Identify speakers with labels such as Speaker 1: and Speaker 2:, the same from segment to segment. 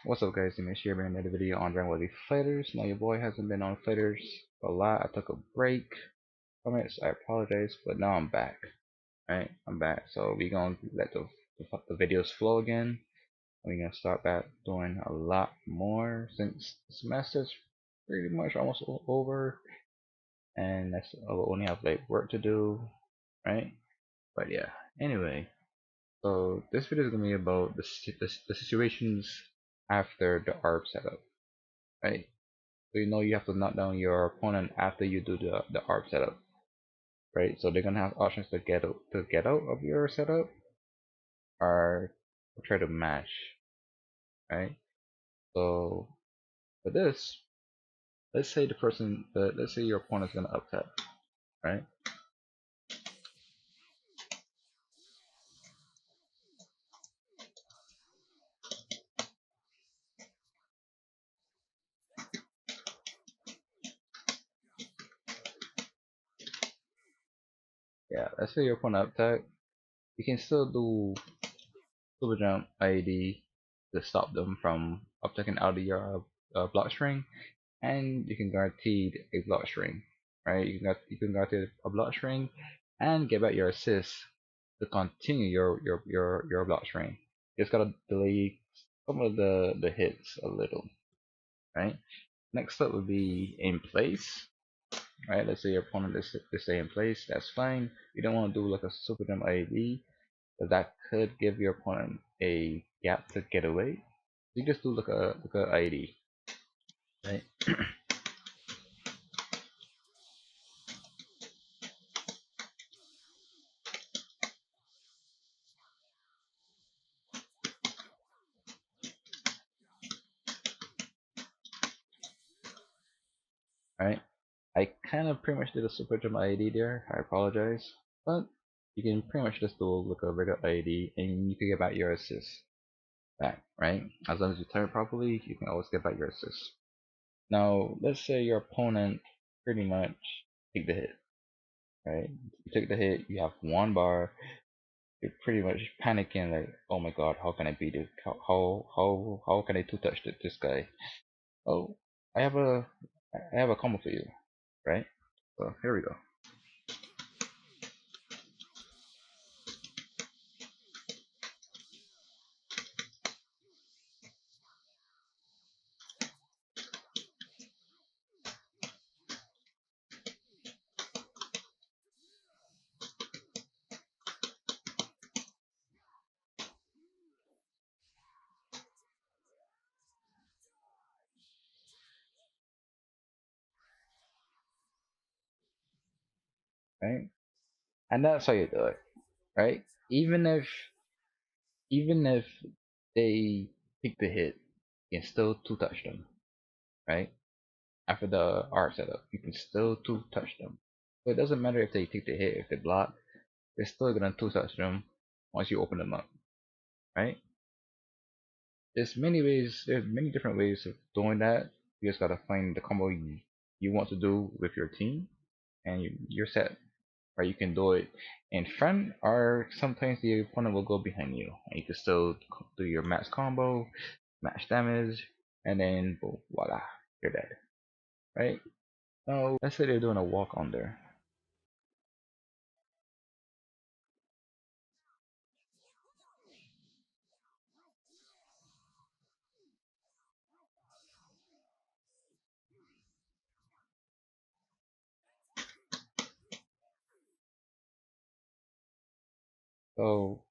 Speaker 1: What's up guys, I'm here bringing another video on Dragon Ball Z Fighters. Now your boy hasn't been on Fighters a lot. I took a break from it, so I apologize, but now I'm back. Right? I'm back. So we're gonna let the videos flow again. We're gonna start back doing a lot more since the semester's pretty much almost over and that's we'll only have like work to do, right? But yeah. Anyway, so this video is gonna be about the situations after the ARB setup, right? So you know you have to knock down your opponent after you do the ARB setup, right? So they're gonna have options to get out of your setup or try to match, right? So for this, let's say let's say your opponent's gonna uptech, right? Yeah, let's say your opponent uptech. You can still do super jump IED to stop them from upteching out of your block string, and you can guarantee a block string, right? You can guarantee a block string and get back your assist to continue your block string. You just gotta delay some of the hits a little, right? Next up would be in place, right? Let's say your opponent is to stay in place, that's fine. You don't want to do like a super jump IED, but that could give your opponent a gap to get away. You just do like a IED, right? Right? I kind of pretty much did a super jump IED there. I apologize, but you can pretty much just do like a regular IED, and you can get back your assist back, right? As long as you time it properly, you can always get back your assist. Now, let's say your opponent pretty much take the hit, right? You take the hit, you have one bar, you're pretty much panicking like, oh my god, how can I beat this? How can I two touch this guy? Oh, I have a I have a combo for you, right? So here we go. Right? And that's how you do it, right? Even if they take the hit, you can still two touch them, right? After the art setup, you can still two touch them. So it doesn't matter if they take the hit, if they block, they're still gonna two touch them once you open them up, right? There's many different ways of doing that. You just gotta find the combo you want to do with your team, and you're set. Or you can do it in front, or sometimes the opponent will go behind you, and you can still do your max combo, max damage, and then boom, voila, you're dead, right? Now, let's say they're doing a walk on there. So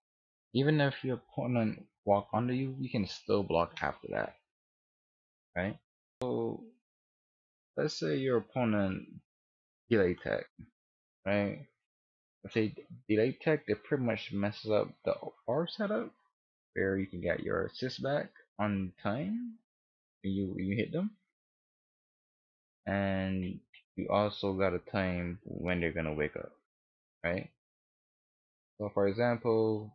Speaker 1: even if your opponent walk under you, you can still block after that, right? So let's say your opponent delay tech, right? Let's say delay tech, it pretty much messes up the R setup where you can get your assist back on time when you hit them, and you also got a time when they're gonna wake up, right? So for example,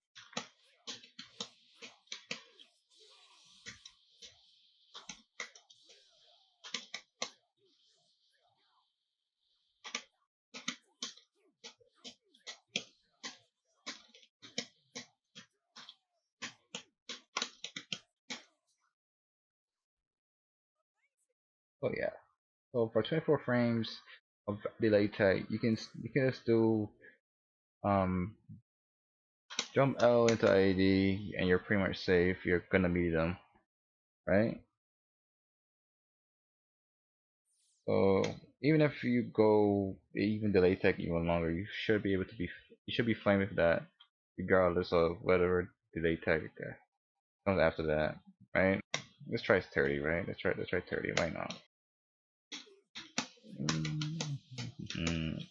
Speaker 1: Oh yeah. So for 24 frames of delay tech, you can just do um jump L into AD and you're pretty much safe. You're gonna beat them, right? So even if you go even delay tech even longer, you should be fine with that, regardless of whatever delay tech comes after that, right? Let's try 30, right? Let's try 30. Why not? Mm,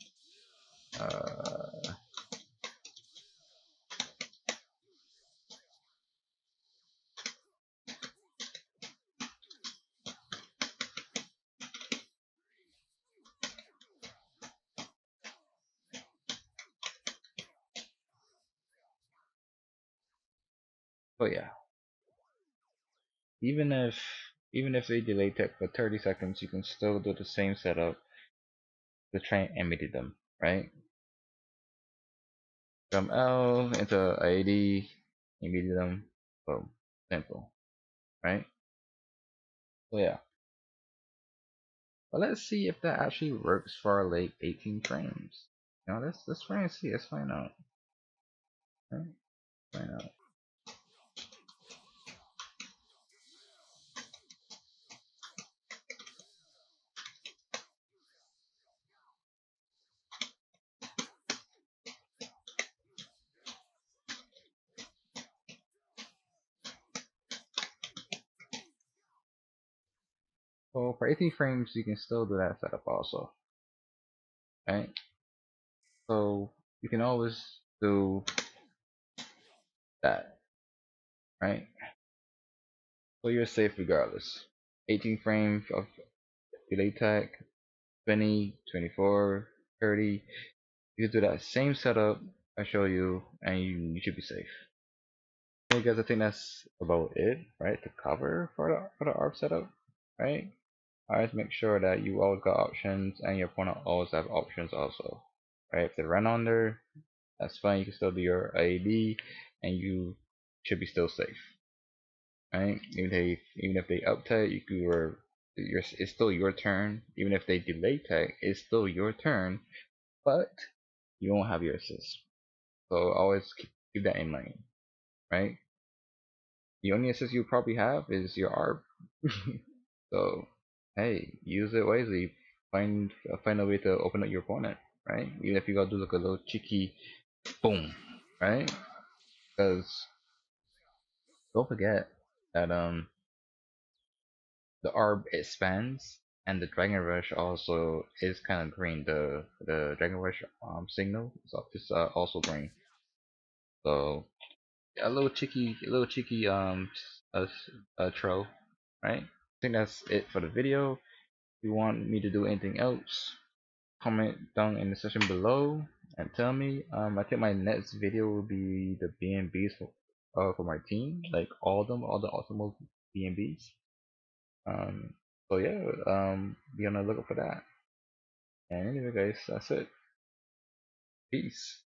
Speaker 1: uh, but yeah, even if even if they delay tech for 30 seconds, you can still do the same setup to try and imitate them, right? Jump L into AD, imitate them. Boom, simple, right? So yeah. But let's see if that actually works for our late 18 frames. Now let's try and see. Let's find out. Right? Find out. So for 18 frames, you can still do that setup also, right? So you can always do that, right? So you're safe regardless. 18 frames of delay tech, 20, 24, 30. You can do that same setup I show you, and you should be safe. Hey guys, I think that's about it, right? To cover for the ARP setup, right? Always make sure that you always got options and your opponent always have options also, right? If they run under, that's fine. You can still do your AD, and you should be still safe, right? Even if they uptake, it's still your turn. Even if they delay tech, it's still your turn, but you won't have your assist. So always keep that in mind, right? The only assist you probably have is your ARP. So hey, use it wisely. Find a way to open up your opponent, right? Even if you gotta do like a little cheeky boom, right? Because don't forget that the ARB expands and the Dragon Rush also is kind of green. The Dragon Rush signal is also green. So a little cheeky uh, troll, right? I think that's it for the video. If you want me to do anything else, comment down in the section below and tell me. I think my next video will be the BNBs for my team, like all of them, all the optimal BNBs. So yeah, be on the lookout for that. And anyway, guys, that's it. Peace.